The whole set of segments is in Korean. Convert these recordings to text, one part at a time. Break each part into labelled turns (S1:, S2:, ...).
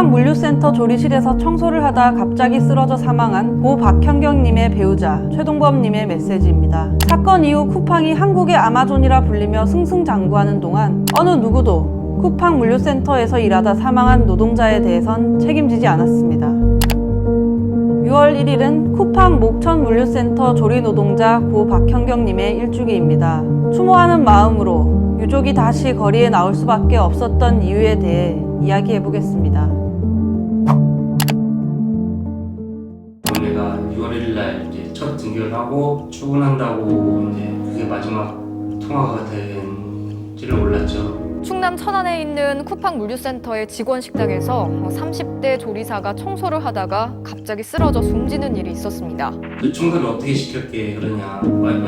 S1: 쿠팡 물류센터 조리실에서 청소를 하다 갑자기 쓰러져 사망한 고 박현경님의 배우자 최동범님의 메시지입니다. 사건 이후 쿠팡이 한국의 아마존이라 불리며 승승장구하는 동안 어느 누구도 쿠팡 물류센터에서 일하다 사망한 노동자에 대해선 책임지지 않았습니다. 6월 1일은 쿠팡 목천 물류센터 조리 노동자 고 박현경님의 일주기입니다. 추모하는 마음으로 유족이 다시 거리에 나올 수밖에 없었던 이유에 대해 이야기해 보겠습니다.
S2: 내가 6월 1일 날 이제 첫 등교를 하고 출근한다고 이제 그게 마지막 통화가 된지를 몰랐죠.
S3: 충남 천안에 있는 쿠팡 물류센터의 직원 식당에서 30대 조리사가 청소를 하다가 갑자기 쓰러져 숨지는 일이 있었습니다.
S2: 그 청소를 어떻게 시켰게 그러냐.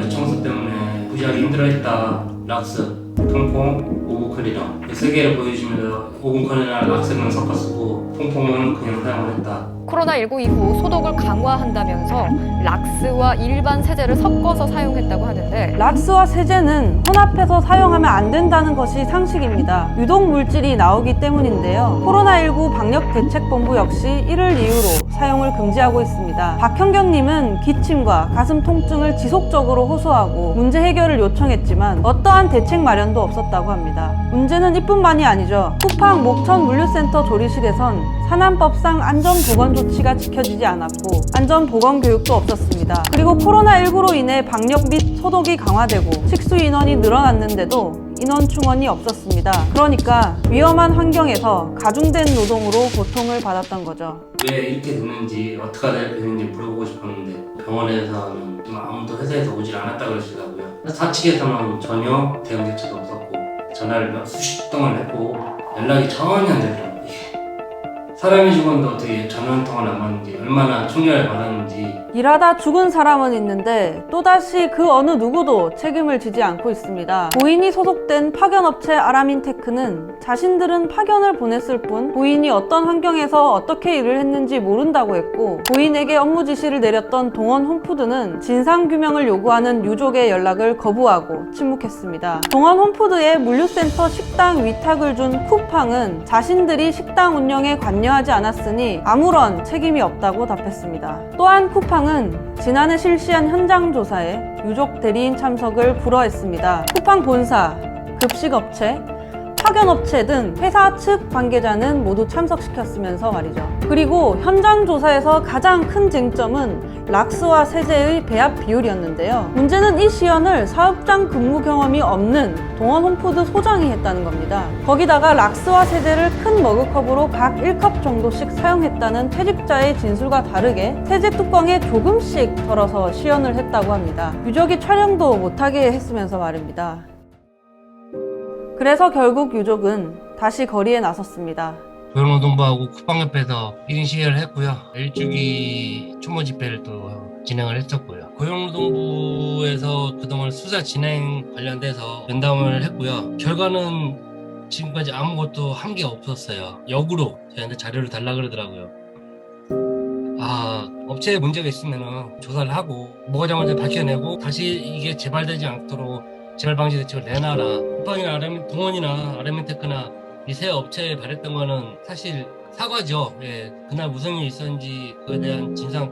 S2: 청소 때문에 무지하게 힘들어했다. 락스, 통풍, 오븐 클리너 세 개를 보여주면서 오븐 클리너랑 락스는 섞어 쓰고 통풍은 그냥 사용을 했다.
S3: 코로나19 이후 소독을 강화한다면서 락스와 일반 세제를 섞어서 사용했다고 하는데,
S1: 락스와 세제는 혼합해서 사용하면 안 된다는 것이 상식입니다. 유독 물질이 나오기 때문인데요. 코로나19 방역대책본부 역시 이를 이유로 사용을 금지하고 있습니다. 박현경님은 기침과 가슴 통증을 지속적으로 호소하고 문제 해결을 요청했지만 어떠한 대책 마련도 없었다고 합니다. 문제는 이뿐만이 아니죠. 쿠팡 목천 물류센터 조리실에선 산안법상 안전보건 조치가 지켜지지 않았고 안전보건 교육도 없었습니다. 그리고 코로나19로 인해 방역 및 소독이 강화되고 식수 인원이 늘어났는데도 인원 충원이 없었습니다. 그러니까 위험한 환경에서 가중된 노동으로 고통을 받았던 거죠.
S2: 왜 이렇게 됐는지 어떻게 하다 됐는지 물어보고 싶었는데 병원에서는 아무도 회사에서 오질 않았다 그러시더라고요. 사측에서는 전혀 대응 대책도 없었고 전화를 수십 동안 했고 연락이 전혀 안 되더라고요. 사람이 죽었는데 어떻게 전화 한 통화를 안 받는지 얼마나 충격을 받았는지.
S1: 일하다 죽은 사람은 있는데 또다시 그 어느 누구도 책임을 지지 않고 있습니다. 고인이 소속된 파견업체 아라민테크는 자신들은 파견을 보냈을 뿐 고인이 어떤 환경에서 어떻게 일을 했는지 모른다고 했고, 고인에게 업무 지시를 내렸던 동원 홈푸드는 진상규명을 요구하는 유족의 연락을 거부하고 침묵했습니다. 동원 홈푸드의 물류센터 식당 위탁을 준 쿠팡은 자신들이 식당 운영에 관여하지 않았으니 아무런 책임이 없다고 답했습니다. 또한 쿠팡은 지난해 실시한 현장 조사에 유족 대리인 참석을 불허했습니다. 쿠팡 본사, 급식업체, 파견업체 등 회사 측 관계자는 모두 참석시켰으면서 말이죠. 그리고 현장 조사에서 가장 큰 쟁점은 락스와 세제의 배합 비율이었는데요. 문제는 이 시연을 사업장 근무 경험이 없는 동원 홈푸드 소장이 했다는 겁니다. 거기다가 락스와 세제를 큰 머그컵으로 각 1컵 정도씩 사용했다는 퇴직자의 진술과 다르게 세제 뚜껑에 조금씩 덜어서 시연을 했다고 합니다. 유족이 촬영도 못하게 했으면서 말입니다. 그래서 결국 유족은 다시 거리에 나섰습니다.
S2: 고용노동부하고 쿠팡협회에서 1인 시위를 했고요. 일주기 추모 집회를 또 진행을 했었고요. 고용노동부에서 그동안 수사 진행 관련돼서 면담을 했고요. 결과는 지금까지 아무것도 한 게 없었어요. 역으로 저희한테 자료를 달라 그러더라고요. 업체에 문제가 있으면 조사를 하고 뭐가 잘못인지 밝혀내고 다시 이게 재발되지 않도록 재발 방지 대책을 내놔라. 쿠팡이나 동원이나 아라민테크나 이 세 업체에 바랬던 거는 사실 사과죠. 예, 그날 무슨 일이 있었는지 그에 대한 진상을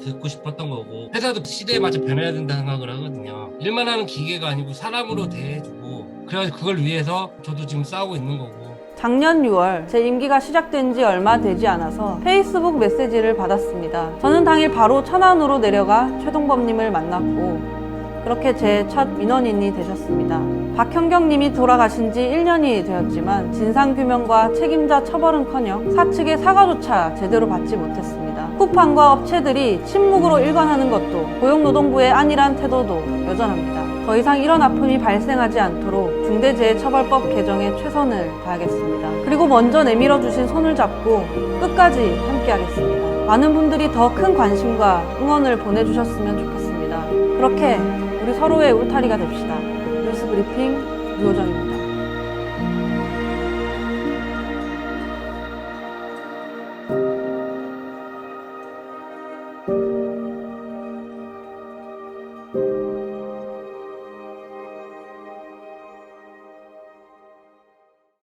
S2: 듣고 싶었던 거고, 회사도 시대에 맞춰 변해야 된다 생각을 하거든요. 일만 하는 기계가 아니고 사람으로 대해주고, 그래서 그걸 위해서 저도 지금 싸우고 있는 거고.
S1: 작년 6월 제 임기가 시작된 지 얼마 되지 않아서 페이스북 메시지를 받았습니다. 저는 당일 바로 천안으로 내려가 최동범님을 만났고 그렇게 제 첫 민원인이 되셨습니다. 박현경님이 돌아가신 지 1년이 되었지만 진상규명과 책임자 처벌은커녕 사측의 사과조차 제대로 받지 못했습니다. 쿠팡과 업체들이 침묵으로 일관하는 것도 고용노동부의 안일한 태도도 여전합니다. 더 이상 이런 아픔이 발생하지 않도록 중대재해처벌법 개정에 최선을 다하겠습니다. 그리고 먼저 내밀어주신 손을 잡고 끝까지 함께하겠습니다. 많은 분들이 더 큰 관심과 응원을 보내주셨으면 좋겠습니다. 그렇게 우리 서로의 울타리가 됩시다. 뉴스 브리핑 유호정입니다.